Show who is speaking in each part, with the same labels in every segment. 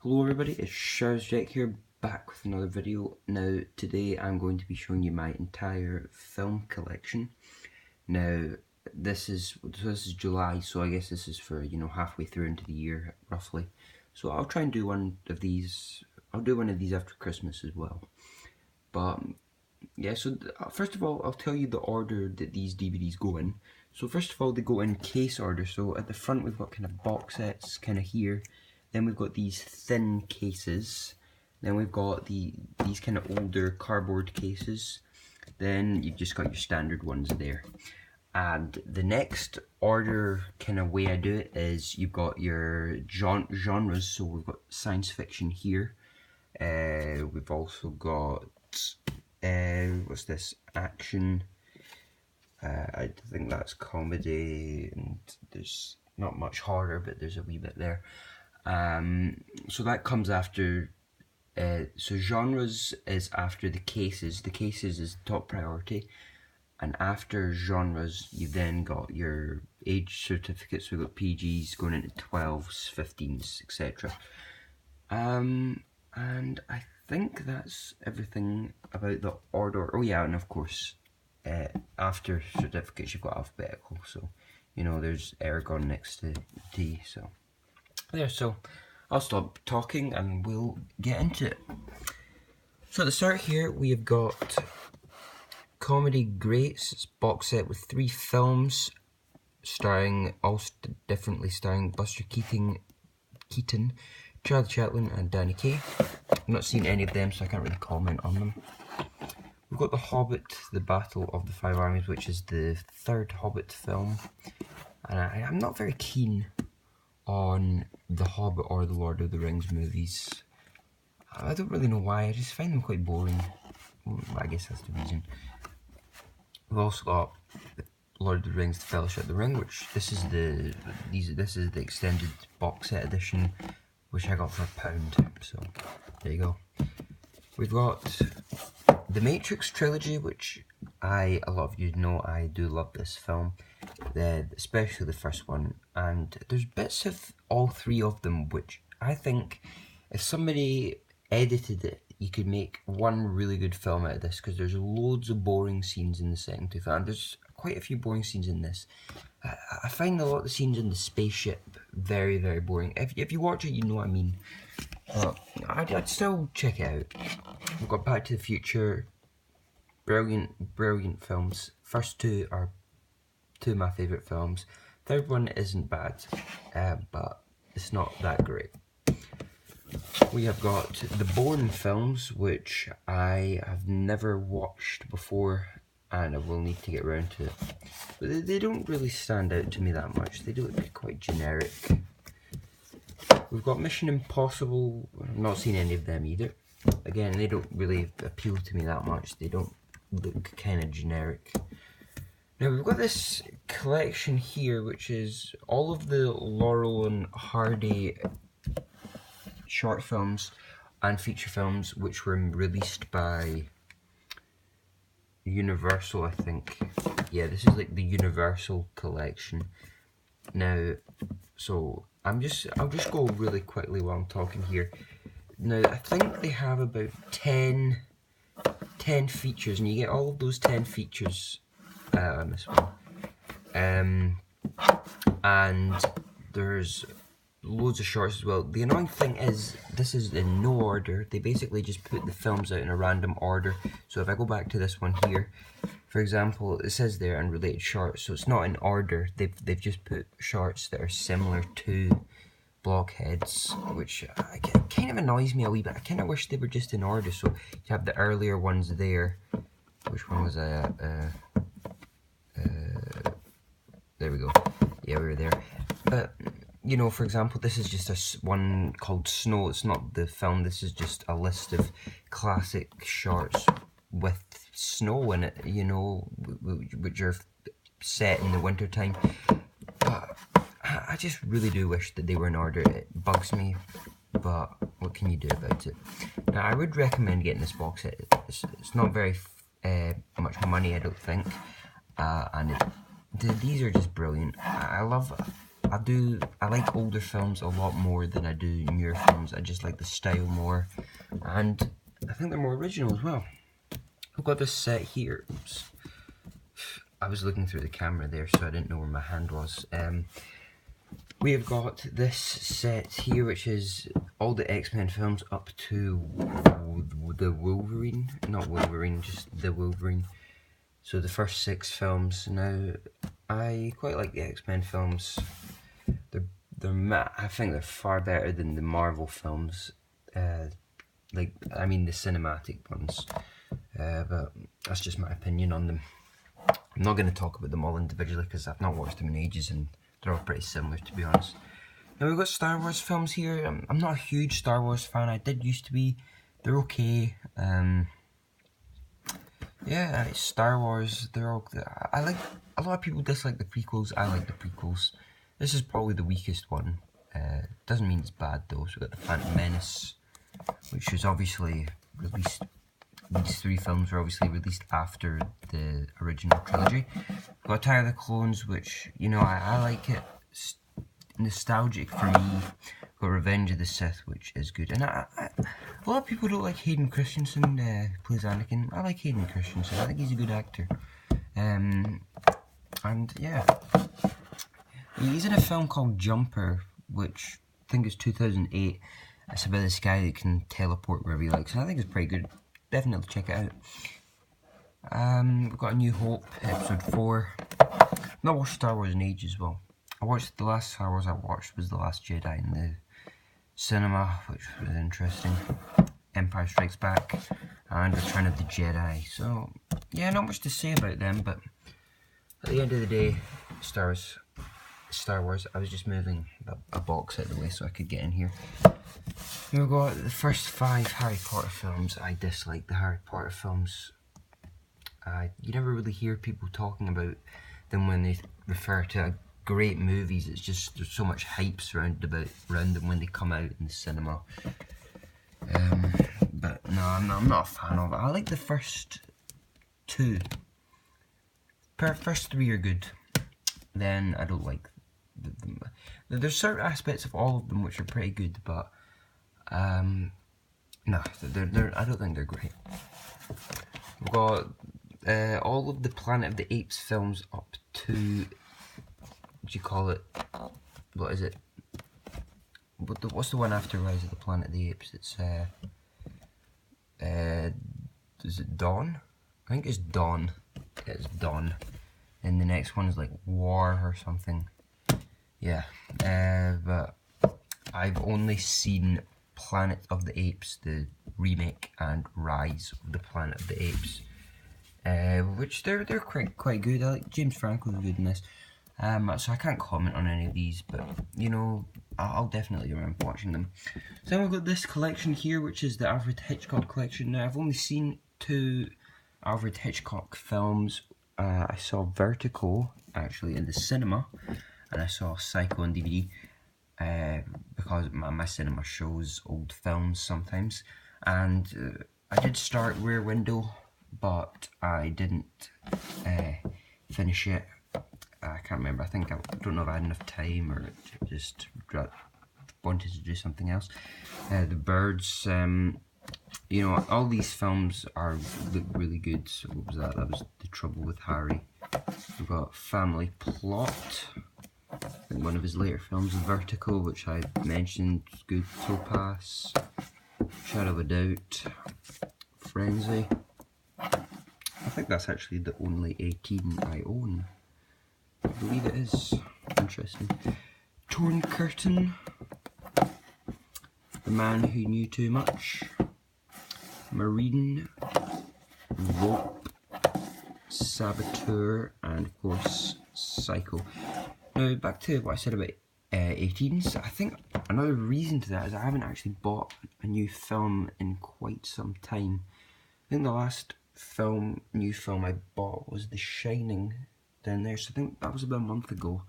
Speaker 1: Hello everybody, it's Sharaz here, back with another video. Now today I'm going to be showing you my entire film collection. Now this is July, so I guess this is for, halfway through into the year roughly. So I'll try and do one of these. I'll do one of these after Christmas as well. But yeah, so first of all I'll tell you the order that these DVDs go in. So first of all they go in case order. So at the front we've got kind of box sets kind of here. Then we've got these thin cases. Then we've got these kind of older cardboard cases. Then you've just got your standard ones there. And the next order kind of way I do it is you've got your genres. So we've got science fiction here. We've also got what's this? Action. I think that's comedy, and there's not much horror, but there's a wee bit there. So that comes after, so genres is after the cases. The cases is top priority, and after genres you've then got your age certificates. We've got PGs going into 12s, 15s, etc. And I think that's everything about the order. Oh yeah, and of course after certificates you've got alphabetical, so there's Aragon next to D. So there, so I'll stop talking and we'll get into it. So at the start here we have got Comedy Greats. It's a box set with 3 films starring, all differently starring Buster Keaton, Charlie Chaplin and Danny Kaye. I've not seen any of them, so I can't really comment on them. We've got The Hobbit, The Battle of the Five Armies, which is the 3rd Hobbit film. And I'm not very keen on The Hobbit or The Lord of the Rings movies. I don't really know why, I just find them quite boring. I guess that's the reason. We've also got Lord of the Rings, The Fellowship of the Ring, which this is the extended box set edition, which I got for £1, so there you go. We've got The Matrix trilogy, which a lot of you know I do love this film, especially the first one, and there's bits of all 3 of them which I think if somebody edited it, you could make one really good film out of this, because there's loads of boring scenes in the second 2 films. There's quite a few boring scenes in this. I find a lot of the scenes in the spaceship very, very boring. If you watch it, you know what I mean. I'd still check it out. We've got Back to the Future. Brilliant films. First 2 are 2 of my favourite films. Third one isn't bad, but it's not that great. We have got the Bourne films, which I have never watched before, and I will need to get around to it. But they don't really stand out to me that much. They do look quite generic. We've got Mission Impossible. I've not seen any of them either. Again, they don't really appeal to me that much. They don't look kind of generic. Now we've got this collection here, which is all of the Laurel and Hardy short films and feature films which were released by Universal, I think. Yeah, this is like the Universal collection. Now, so I'll just go really quickly while I'm talking here. Now, I think they have about 10 features, and you get all of those 10 features on this one. And there's loads of shorts as well. The annoying thing is, this is in no order. They basically just put the films out in a random order. So if I go back to this one here, for example, it says there unrelated shorts, so it's not in order. They've just put shorts that are similar to Blockheads, which kind of annoys me a wee bit. I kind of wish they were just in order. So you have the earlier ones there. Which one was I at? There we go. Yeah, we were there. But for example, this is just one called Snow. It's not the film. This is just a list of classic shorts with snow in it, which are set in the winter time. But I just really do wish that they were in order. It bugs me, but what can you do about it? Now, I would recommend getting this box set. It's not very much money, I don't think, and these are just brilliant. I love I like older films a lot more than I do newer films. I just like the style more, and I think they're more original as well. I've got this set here. Oops. I was looking through the camera there, so I didn't know where my hand was. We have got this set here, which is all the X-Men films up to the Wolverine. Not Wolverine, just the Wolverine. So the first 6 films. Now, I quite like the X-Men films. I think they're far better than the Marvel films. Like, I mean the cinematic ones. But that's just my opinion on them. I'm not going to talk about them all individually because I've not watched them in ages and they're all pretty similar, to be honest. Now we've got Star Wars films here. I'm not a huge Star Wars fan. I did used to be. They're okay. Yeah, Star Wars. They're all. I like. A lot of people dislike the prequels. I like the prequels. This is probably the weakest one. Doesn't mean it's bad though. So we've got the Phantom Menace, which was obviously released. These 3 films were obviously released after the original trilogy. We've got Attack of the Clones, which, you know, I like it. It's nostalgic for me. We've got Revenge of the Sith, which is good. And a lot of people don't like Hayden Christensen, who plays Anakin. I like Hayden Christensen. I think he's a good actor. And yeah. He's in a film called Jumper, which I think is 2008. It's about this guy that can teleport wherever he likes. And I think it's pretty good. Definitely check it out. We've got A New Hope, episode 4. I've not watched Star Wars in ages as well. I watched the last Star Wars I watched was The Last Jedi in the cinema, which was interesting. Empire Strikes Back and Return of the Jedi. So yeah, not much to say about them, but at the end of the day, Star Wars. I was just moving a box out of the way so I could get in here. We've got the first 5 Harry Potter films. I dislike the Harry Potter films. You never really hear people talking about them when they refer to great movies. It's just there's so much hype surrounded around them when they come out in the cinema. But no, I'm not a fan of it. I like the first 2. First 3 are good. Then I don't like them. There's certain aspects of all of them which are pretty good, but no, I don't think they're great. We've got all of the Planet of the Apes films up to, what do you call it? What is it? What's the one after Rise of the Planet of the Apes? It's is it Dawn? I think it's Dawn. It's Dawn. And the next one is like War or something. Yeah. But I've only seen Planet of the Apes, the remake, and Rise of the Planet of the Apes, which they're quite good. I like James Franco's good in this, so I can't comment on any of these, but you know, I'll definitely remember watching them. So then we've got this collection here, which is the Alfred Hitchcock collection. Now I've only seen 2 Alfred Hitchcock films. I saw Vertigo actually in the cinema, and I saw Psycho on DVD. Because my cinema shows old films sometimes, and I did start Rear Window, but I didn't finish it. I can't remember. I don't know if I had enough time or just wanted to do something else. The Birds, you know, all these films look really good. So what was that? That was The Trouble with Harry. We've got Family Plot. In one of his later films, Vertigo, which I mentioned, good. Topaz, Shadow of a Doubt, Frenzy. I think that's actually the only 18 I own. I believe it is. Interesting. Torn Curtain, The Man Who Knew Too Much, Marine, Rope, Saboteur, and of course Psycho. Now back to what I said about 18s. I think another reason to that is I haven't actually bought a new film in quite some time. I think the last new film I bought was The Shining down there, so I think that was about a month ago.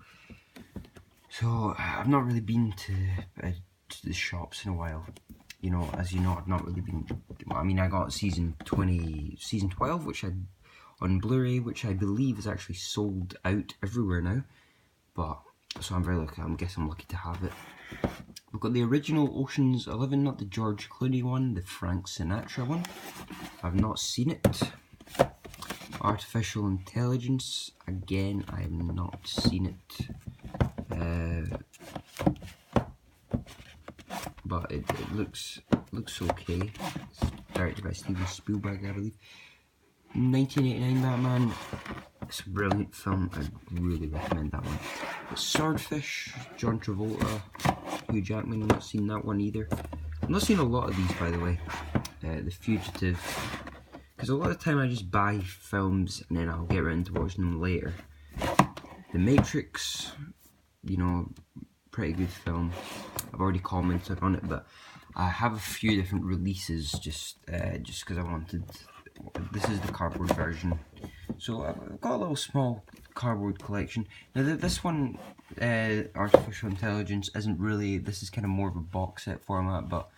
Speaker 1: So I've not really been to the shops in a while. You know, as you know, I've not really been. I mean, I got season 12, which on Blu-ray, which I believe is actually sold out everywhere now. But so I'm very lucky. I guess I'm lucky to have it. We've got the original Ocean's 11, not the George Clooney one, the Frank Sinatra one. I've not seen it. Artificial Intelligence, again, I have not seen it. But it looks okay. It's directed by Steven Spielberg, I believe. 1989 Batman. It's a brilliant film. I really recommend that one. Swordfish, John Travolta, Hugh Jackman. Not seen that one either. I've not seen a lot of these, by the way. The Fugitive. Because a lot of the time I just buy films and then I'll get around to watching them later. The Matrix, you know, pretty good film. I've already commented on it, but I have a few different releases just because I wanted. This is the cardboard version, so I've got a little small cardboard collection. Now this one, Artificial Intelligence, isn't really. This is kind of more of a box set format, but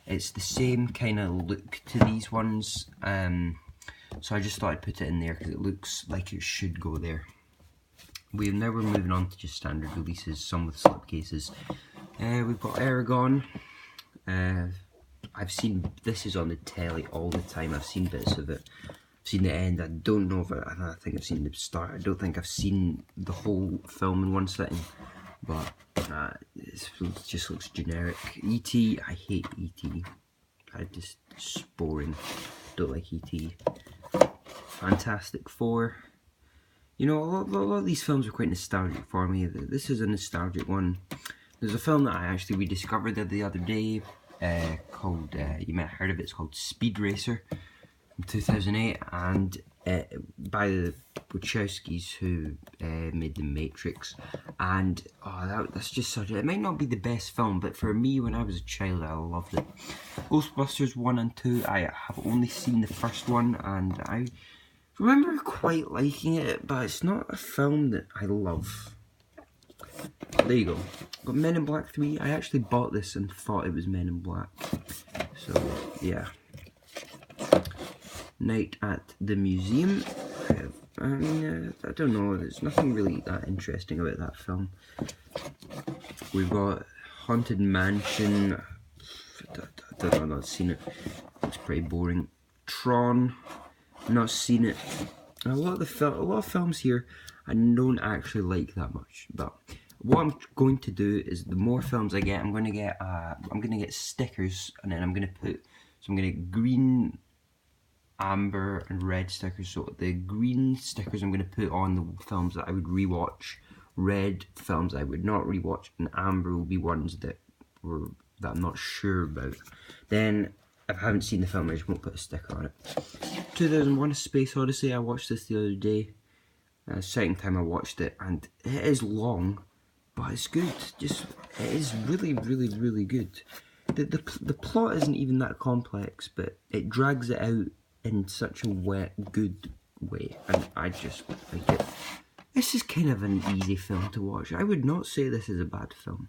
Speaker 1: it's the same kind of look to these ones. So I just thought I'd put it in there because it looks like it should go there. We're moving on to just standard releases, some with slipcases. We've got Aragon. I've seen, this is on the telly all the time. I've seen bits of it. I've seen the end. I don't know if I think I've seen the start. I don't think I've seen the whole film in one sitting. But it just looks generic. E.T. I hate E.T. It's boring. Don't like E.T. Fantastic Four. You know, a lot of these films are quite nostalgic for me. This is a nostalgic one. There's a film that I actually rediscovered the other day called, you might have heard of it, it's called Speed Racer from 2008, and by the Wachowskis who made The Matrix. And that's just such a, it might not be the best film, but for me when I was a child I loved it. Ghostbusters 1 and 2, I have only seen the first one, and I remember quite liking it, but it's not a film that I love. There you go. Got Men in Black 3. I actually bought this and thought it was Men in Black. So, yeah. Night at the Museum. I mean, I don't know. There's nothing really that interesting about that film. We've got Haunted Mansion. I don't know. I've not seen it. It's pretty boring. Tron. Not seen it. A lot of films here I don't actually like that much, but what I'm going to do is the more films I get, I'm gonna get stickers, and then I'm gonna get green, amber, and red stickers. So the green stickers I'm gonna put on the films that I would rewatch, red films I would not rewatch, and amber will be ones that I'm not sure about. Then if I haven't seen the film, I just won't put a sticker on it. 2001: A Space Odyssey. I watched this the other day. Second time I watched it, and it is long, but it's good. It is really, really, really good. The plot isn't even that complex, but it drags it out in such a good way, and I just like it. This is kind of an easy film to watch. I would not say this is a bad film.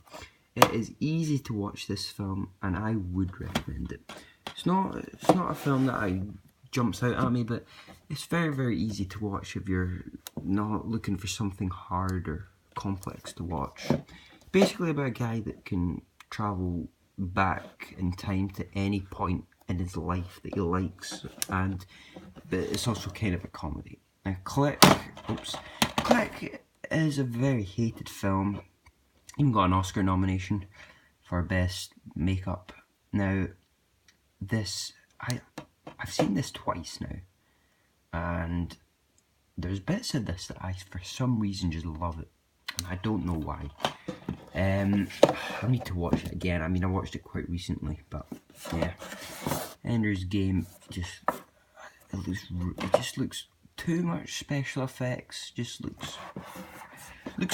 Speaker 1: It is easy to watch this film, and I would recommend it. It's not a film that jumps out at me, but it's very, very easy to watch if you're not looking for something hard or complex to watch. Basically about a guy that can travel back in time to any point in his life that he likes, but it's also kind of a comedy. Now Click is a very hated film. Even got an Oscar nomination for Best Makeup. Now I've seen this twice now, and there's bits of this that I, for some reason, just love it, and I don't know why. I need to watch it again. I mean, I watched it quite recently, but yeah. Ender's Game it just looks too much special effects. Just looks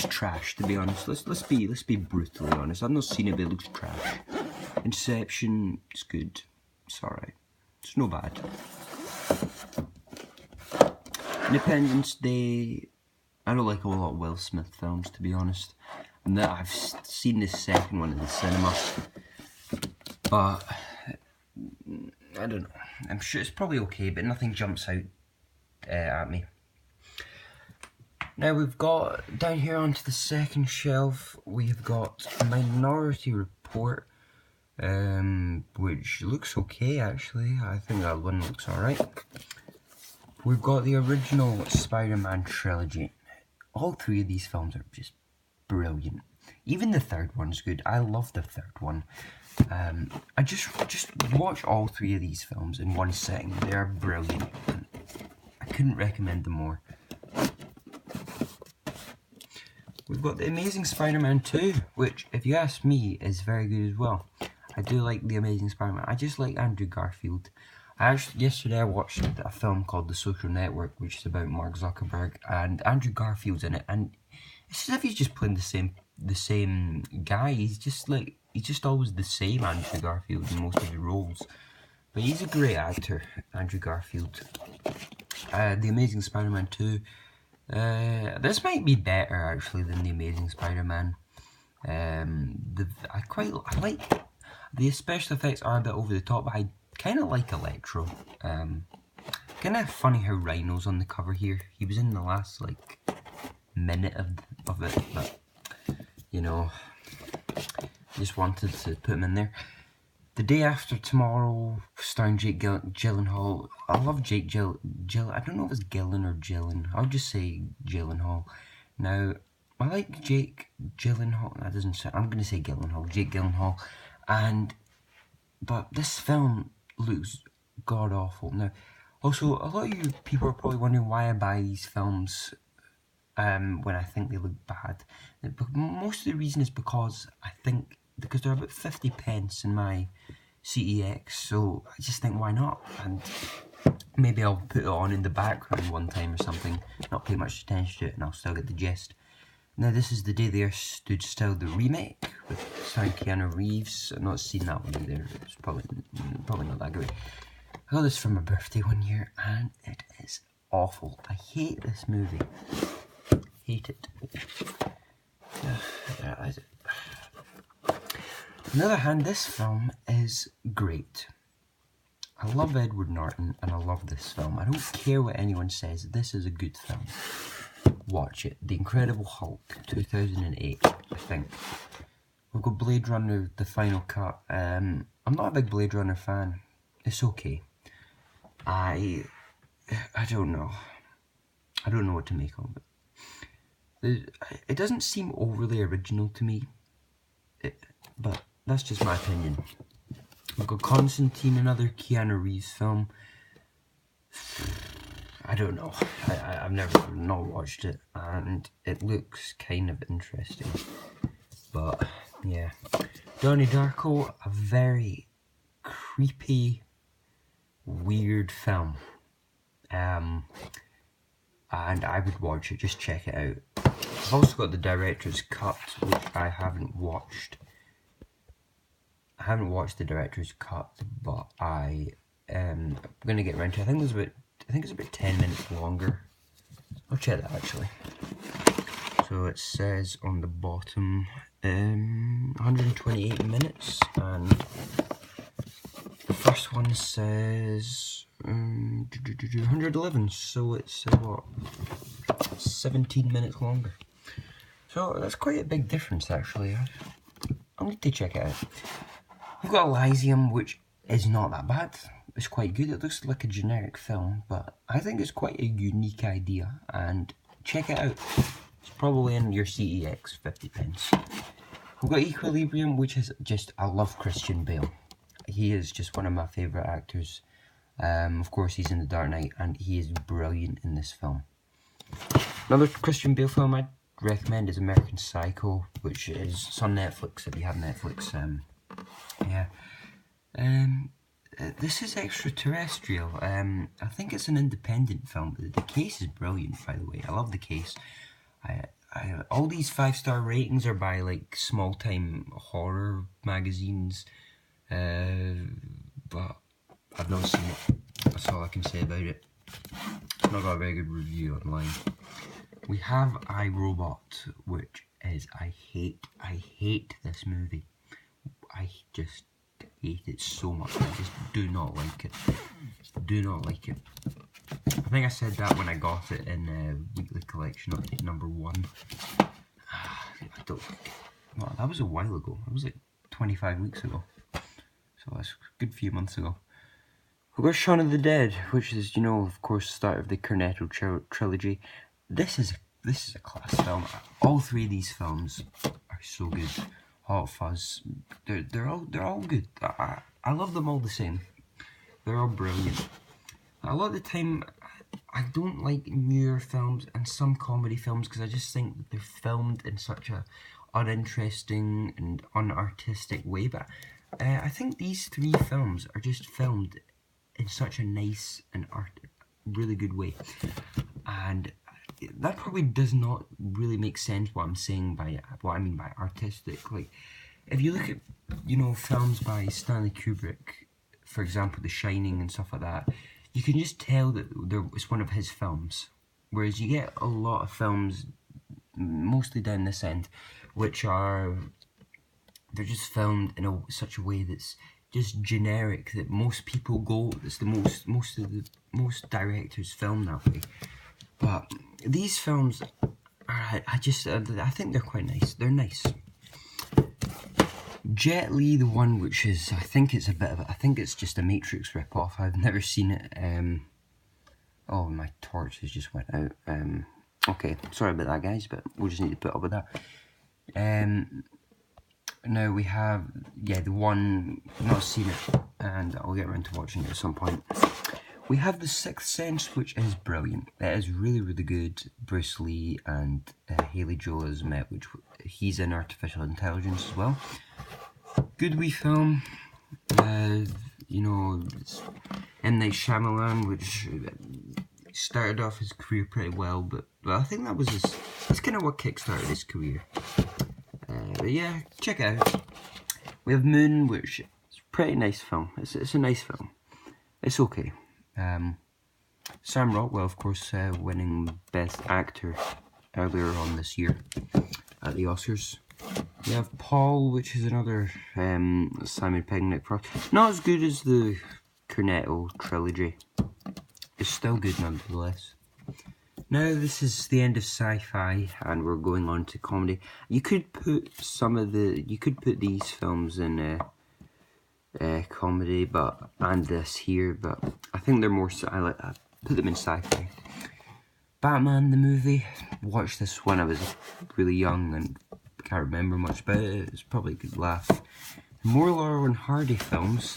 Speaker 1: trash, to be honest. Let's be brutally honest. I've not seen it, but it looks trash. Inception, it's good. It's alright. It's no bad. Independence Day. I don't like a lot of Will Smith films, to be honest. And that I've seen the second one in the cinema, but I don't know. I'm sure it's probably okay, but nothing jumps out at me. Now we've got, down here onto the second shelf, we've got Minority Report, which looks okay actually. I think that one looks alright. We've got the original Spider-Man trilogy. All three of these films are just brilliant. Even the third one's good. I love the third one. I just watch all three of these films in one sitting. They are brilliant. I couldn't recommend them more. We've got The Amazing Spider-Man 2, which, if you ask me, is very good as well. I do like The Amazing Spider-Man. I just like Andrew Garfield. Yesterday I watched a film called The Social Network, which is about Mark Zuckerberg, and Andrew Garfield's in it, and it's as if he's just playing the same guy. He's just always the same Andrew Garfield in most of his roles. But he's a great actor, Andrew Garfield. The Amazing Spider-Man 2. This might be better actually than The Amazing Spider-Man. I like the special effects are a bit over the top, but I kind of like Electro. Kind of funny how Rhino's on the cover here. He was in the last like minute of it, but you know, just wanted to put him in there. The Day After Tomorrow, starring Jake Gyllenhaal. I love Jake I don't know if it's Gillen or Gillen. I'll just say Gyllenhaal. Now, I like Jake Gyllenhaal. That doesn't sound. I'm gonna say Gyllenhaal. Jake Gyllenhaal. But this film looks god awful. Now, also a lot of you people are probably wondering why I buy these films when I think they look bad. Most of the reason is because they're about 50 pence in my CEX, so I just think why not, and maybe I'll put it on in the background one time or something, not pay much attention to it, and I'll still get the gist. Now this is The Day They Stood Still, the remake, with starring Keanu Reeves. I've not seen that one either, it's probably not that great. I got this for my birthday one year, and it is awful. I hate this movie. Hate it. On the other hand, this film is great. I love Edward Norton and I love this film. I don't care what anyone says, this is a good film. Watch it. The Incredible Hulk, 2008, I think. We've got Blade Runner, the final cut. I'm not a big Blade Runner fan. It's okay. I don't know. I don't know what to make of it. It doesn't seem overly original to me, but that's just my opinion. We've got Constantine, another Keanu Reeves film. I don't know. I've never not watched it, and it looks kind of interesting. But yeah, Donnie Darko, a very creepy, weird film. And I would watch it. Just check it out. I've also got the director's cut, which I haven't watched. I haven't watched the director's cut, but I'm gonna get around to it. I think it's about 10 minutes longer. I'll check that actually. So it says on the bottom 128 minutes, and the first one says 111, so it's what, 17 minutes longer. So that's quite a big difference actually. I'll need to check it out. We've got Elysium, which is not that bad. It's quite good. It looks like a generic film, but I think it's quite a unique idea, and check it out. It's probably in your CEX, 50 pence. We've got Equilibrium, which is just, I love Christian Bale. He is just one of my favourite actors. Of course, he's in The Dark Knight, and he is brilliant in this film. Another Christian Bale film I'd recommend is American Psycho, which is, it's on Netflix if you have Netflix. Yeah. This is Extraterrestrial. I think it's an independent film, but the case is brilliant, by the way. I love the case. All these 5-star ratings are by like small-time horror magazines, but I've not seen it. That's all I can say about it. It's not got a very good review online. We have iRobot, which is, I hate this movie. I just hate it so much. I just do not like it. Do not like it. I think I said that when I got it in weekly collection of #1. I don't. Well, that was a while ago. That was like 25 weeks ago. So that's a good few months ago. We've got Shaun of the Dead, which is, you know, of course, the start of the Cornetto trilogy. This is a class film. All three of these films are so good. Hot Fuzz, they're all good. I love them all the same. They're all brilliant. A lot of the time, I don't like newer films and some comedy films because I just think that they're filmed in such a uninteresting and unartistic way. But I think these three films are just filmed in such a nice and really good way, and that probably does not really make sense what I'm saying by what I mean by artistic. Like, if you look at, you know, films by Stanley Kubrick, for example, The Shining and stuff like that, you can just tell that it's one of his films. Whereas you get a lot of films, mostly down this end, which are, they're just filmed in such a way that's just generic, that most people go, it's the most directors film that way. But these films are, I think they're quite nice. They're nice. Jet Li, the one which is, I think it's just a Matrix rip-off. I've never seen it. Oh, my torch has just went out. Okay, sorry about that, guys, but we'll just need to put up with that. Now we have, the one, I've not seen it, and I'll get around to watching it at some point. We have The Sixth Sense, which is brilliant. It is really, really good. Bruce Lee and Haley Joel has met, which he's in artificial intelligence as well. Good wee film. You know, it's M. Night Shyamalan, which started off his career pretty well, but I think that's kind of what kickstarted his career. But yeah, check it out. We have Moon, which is a pretty nice film. It's a nice film. It's okay. Sam Rockwell, of course, winning Best Actor earlier on this year at the Oscars. We have Paul, which is another Simon Pegg, Nick Frost. Not as good as the Cornetto trilogy. It's still good nonetheless. Now this is the end of sci-fi, and we're going on to comedy. You could put these films in comedy, and this here, but I think they're more. I put them in sci-fi. Batman the movie. Watched this when I was really young and can't remember much about it. It's probably a good laugh. More Laurel and Hardy films.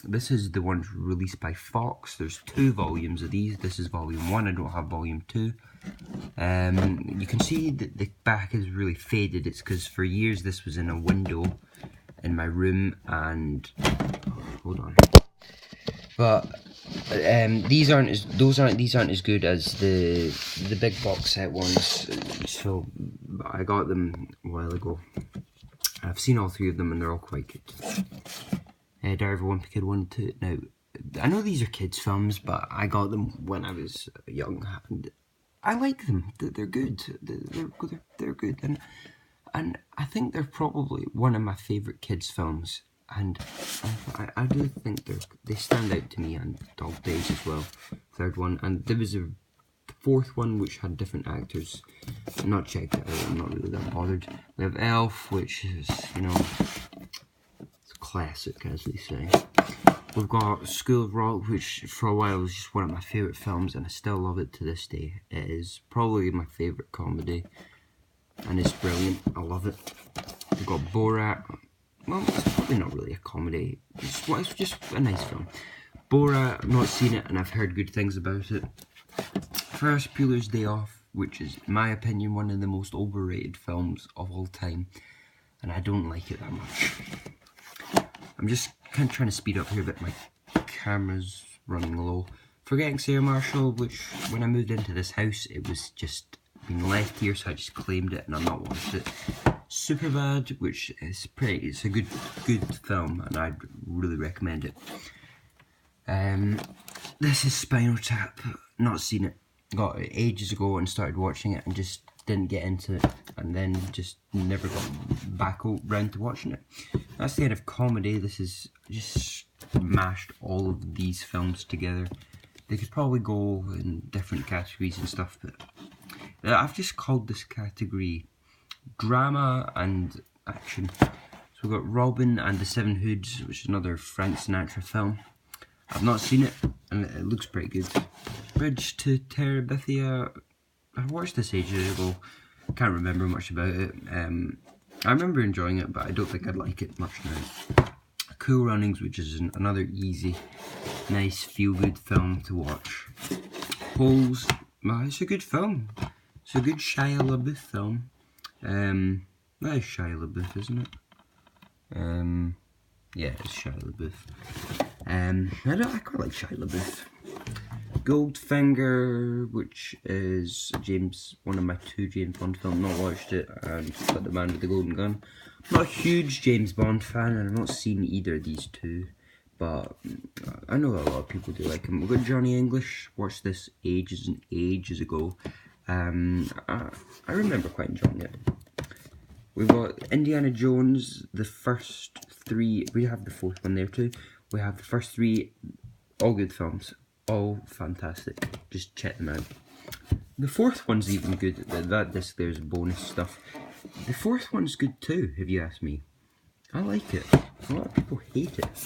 Speaker 1: This is the one released by Fox. There's 2 volumes of these. This is volume 1. I don't have volume 2. You can see that the back is really faded. It's because for years this was in a window in my room, and hold on. But these aren't as good as the big box set ones. So I got them a while ago. I've seen all 3 of them and they're all quite good. Diary of a Wimpy Kid 1 and 2. Now, I know these are kids' films, but I got them when I was young, and I like them. They're good. They're good, and I think they're probably one of my favourite kids' films. And I do think they stand out to me, and Dog Days as well. 3rd one, and there was a 4th one which had different actors. I'm not checked it out. I'm not really that bothered. We have Elf, which is, you know, it's a classic, as they say. We've got School of Rock, which for a while was just one of my favourite films, and I still love it to this day. It is probably my favourite comedy, and it's brilliant. I love it. We've got Borat. Well, it's probably not really a comedy. It's just a nice film. Borat, I've not seen it, and I've heard good things about it. Ferris Bueller's Day Off, which is, in my opinion, one of the most overrated films of all time, and I don't like it that much. I'm just kind of trying to speed up here, but my camera's running low. Forgetting Sarah Marshall, which when I moved into this house, it was just being left here, so I just claimed it and I've not watched it. Superbad, which is it's a good film, and I'd really recommend it. This is Spinal Tap. Not seen it. Got it ages ago and started watching it and just didn't get into it, and then just never got back round to watching it. That's the end of comedy. This is just mashed all of these films together They could probably go in different categories and stuff, but I've just called this category drama and action. So we've got Robin and the Seven Hoods, which is another Frank Sinatra film. I've not seen it, and it looks pretty good. Bridge to Terabithia, I watched this ages ago. Can't remember much about it. I remember enjoying it, but I don't think I'd like it much now. Cool Runnings, which is another easy, nice, feel-good film to watch. Holes, well, it's a good film. It's a good Shia LaBeouf film. That is Shia LaBeouf, isn't it? Yeah, it's Shia LaBeouf. I quite like Shia LaBeouf. Goldfinger, which is one of my 2 James Bond films. Not watched it, and got The Man with the Golden Gun. I'm not a huge James Bond fan, and I've not seen either of these 2, but I know a lot of people do like him. We've got Johnny English. Watched this ages and ages ago. I remember quite enjoying it. We've got Indiana Jones, the first 3. We have the 4th one there too. We have the first 3, all good films. All fantastic. Just check them out. The 4th one's even good. That disc there's bonus stuff. The 4th one's good too, if you ask me. I like it. A lot of people hate it.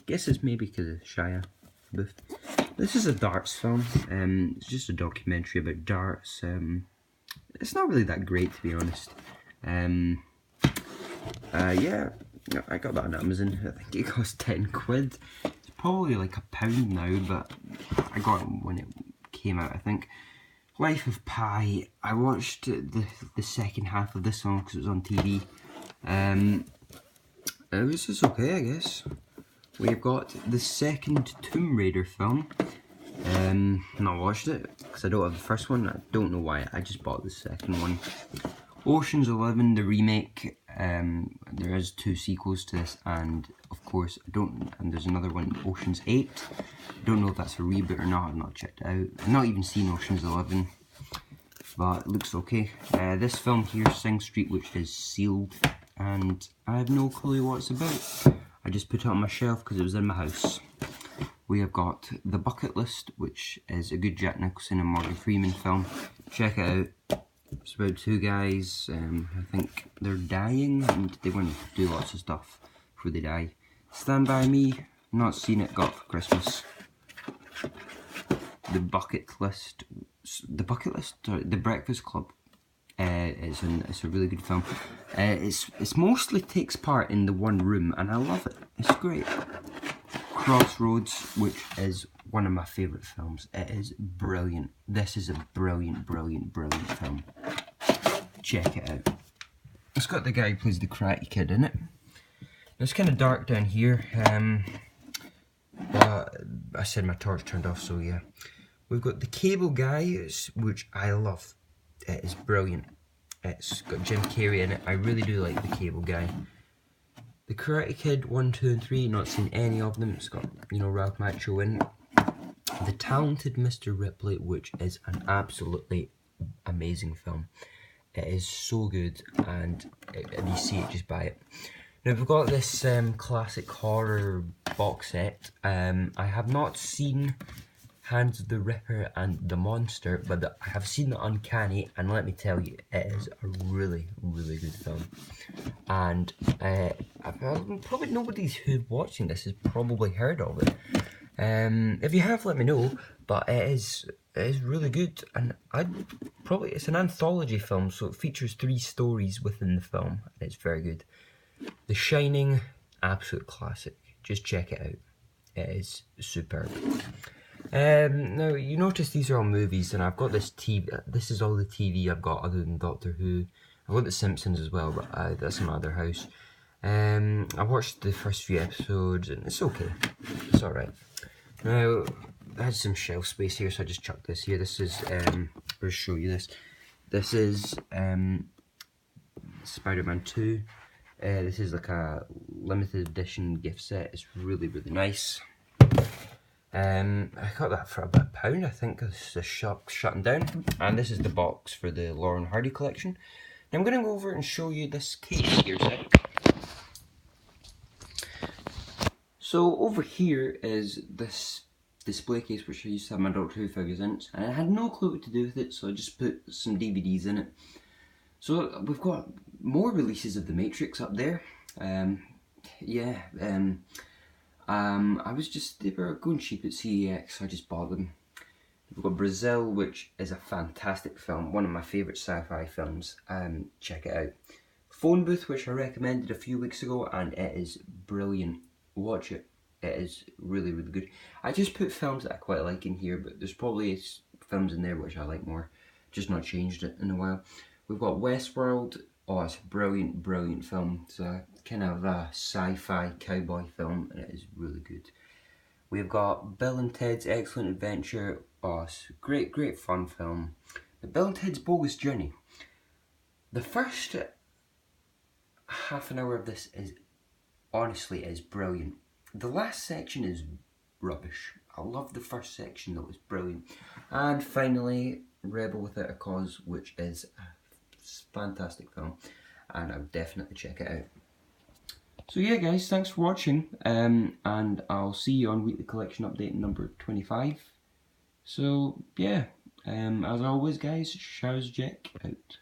Speaker 1: Guess it's maybe because of Shia LaBeouf. This is a darts film. It's just a documentary about darts. It's not really that great, to be honest. Yeah, I got that on Amazon. I think it cost 10 quid. It's probably like £1 now, but I got it when it came out, I think. Life of Pi. I watched the second half of this one because it was on TV. It was just okay, I guess. We've got the second Tomb Raider film. Not watched it because I don't have the first one. I don't know why. I just bought the second one. Ocean's 11, the remake. There is 2 sequels to this, and of course and there's another one, Ocean's 8. I don't know if that's a reboot or not. I've not checked it out. I've not even seen Ocean's 11, but it looks okay. This film here, Sing Street, which is sealed, and I have no clue what it's about. I just put it on my shelf because it was in my house. We have got The Bucket List, which is a good Jack Nicholson and Morgan Freeman film. Check it out. It's about 2 guys, I think they're dying and they want to do lots of stuff before they die. Stand By Me, not seen it, got it for Christmas. The Bucket List, The Breakfast Club, it's a really good film. It's mostly takes part in the one room and I love it, it's great. Crossroads, which is one of my favourite films. It is brilliant. This is a brilliant, brilliant, brilliant film. Check it out. It's got the guy who plays the Karate Kid in it. It's kind of dark down here, but I said my torch turned off, so yeah. We've got The Cable Guy, which I love. It is brilliant. It's got Jim Carrey in it. I really do like The Cable Guy. The Karate Kid 1, 2 and 3, not seen any of them. It's got, you know, Ralph Macchio in it. The Talented Mr. Ripley, which is an absolutely amazing film. It is so good, and if you see it, just buy it. Now we've got this classic horror box set. I have not seen Hands of the Ripper and the Monster, but I have seen The Uncanny, and let me tell you, it is a really, really good film. And probably nobody who's watching this has probably heard of it. If you have, let me know. But it is really good, and it's an anthology film, so it features 3 stories within the film, and it's very good. The Shining, absolute classic. Just check it out. It is superb. Now, you notice these are all movies, and I've got this TV. This is all the TV I've got other than Doctor Who. I've got The Simpsons as well, but that's in my other house. I watched the first few episodes, and it's okay. It's alright. Now, I had some shelf space here, so I just chucked this here. This is, I'll show you this. This is Spider-Man 2. This is like a limited edition gift set. It's really, really nice. I got that for about £1, I think, because the shop shutting down. And this is the box for the Laurel and Hardy collection. Now I'm going to go over and show you this case here. So over here is this display case which I used to have my Doctor Who figures in, and I had no clue what to do with it, so I just put some DVDs in it. So we've got more releases of The Matrix up there. I was just, they were going cheap at CEX, so I just bought them. We've got Brazil, which is a fantastic film, one of my favourite sci-fi films. Check it out. Phone Booth, which I recommended a few weeks ago, and it is brilliant. Watch it. It is really, really good. I just put films that I quite like in here, but there's probably films in there which I like more. Just not changed it in a while. We've got Westworld. Oh, it's a brilliant, brilliant film. It's a kind of a sci-fi cowboy film, and it is really good. We've got Bill and Ted's Excellent Adventure. Oh, it's a great, great fun film. The Bill and Ted's Bogus Journey. The first half an hour of this is, honestly, is brilliant. The last section is rubbish. I love the first section though, it's brilliant. And finally, Rebel Without a Cause, which is a fantastic film, and I would definitely check it out. So yeah guys, thanks for watching, and I'll see you on Weekly Collection Update number 25. So yeah, as always guys, Sharaz out.